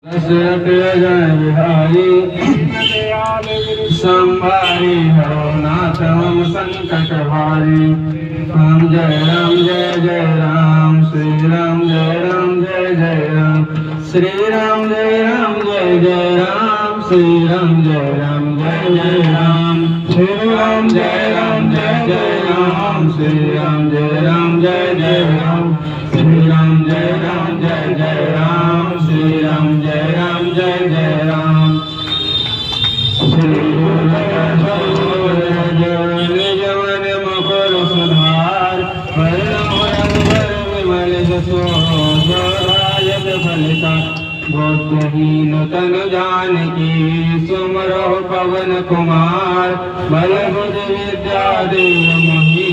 दशरथ जय बिहारी संभारी हरो नाथ मम संकट भारी। राम जय जय राम श्री राम जय जय जय राम श्री राम जय जय राम श्री राम जय जय राम श्री राम जय जय राम श्री राम जय जय राम श्री राम जय जय राम श्री राम जय जय राम। श्री जवन मकर सुधार विमल जसोरायत फलिता बुद्धिहीन तनु जानकी सुमरो पवन कुमार बल बुद्ध विद्या देव मोहि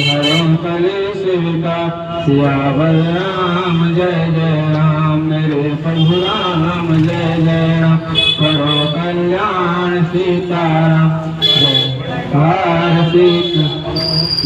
हरो कलेश विकार। सियावर राम जय जय राम मेरे प्रभु राम जय जय राम करो कल्याण सीताराम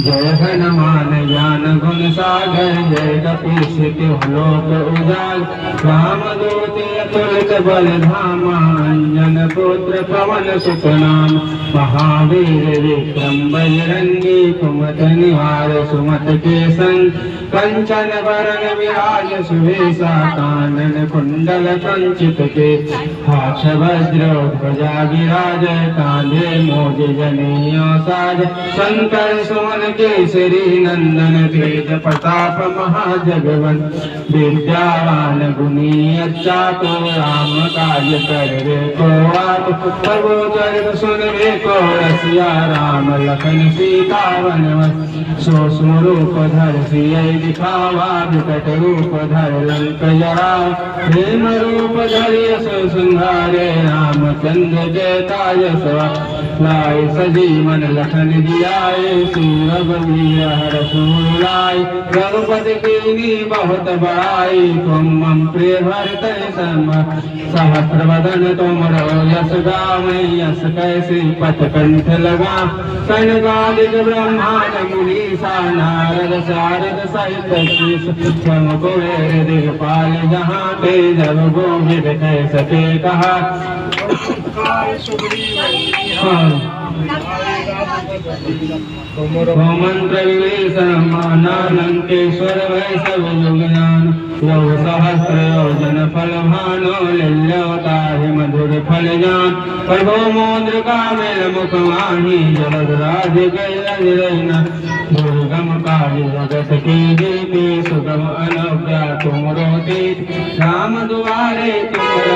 जय हनुमान ज्ञान गुण सागर जय कपीश तिहु लोक उजाल राम दूत अतुलित बल धामा अंजन पुत्र पवन सुत नाम महावीर विक्रम बजरंगी कुमत निवार सुमत के संग कंचन वरण विराज सुभेसा कानन कुंडल कंचित के हाथ वज्र ध्वजा विराज कांधे मोज जनेऊ साज शंकर सुमन केसरी नंदन तेज प्रताप महाजगवन विद्यावान गुणी चातु राम काज करे को आप प्रभु चरित सुनबे को रसिया राम लखन सीता वनवस सो स्वरूप धर सिय दिखावा विकट रूप धर लंक जराव प्रेम रूप धरि सो सुंदरे रामचंद्र जयता यशवा लाय सजीवन लखन जियाए श्री रघुवीर हर सूर लाय रघुपति कीनी बहुत बड़ाई तुम मम प्रिय भरत सम सहस्र वदन तुमरो यश गावै यश कैसे पथ कंठ लगा कनकादिक ब्रह्मांड मुनीसा नारद सारद सहित श्रीम कुबेर दिगपाल जहाँ ते जब गोविंद कह सके कहा। मंत्र लंकेश्वर वै सब युग ज्ञान लौ सहस्र योजन फल भानो लिल्योताहि मधुर फल जान प्रभो मोद्रिका मेल मुख माही जलद राधिक रजरैना दुर्गम काज जगत के जेते सुगम अनुज्ञा तुमरो तेज राम दुआरे तुम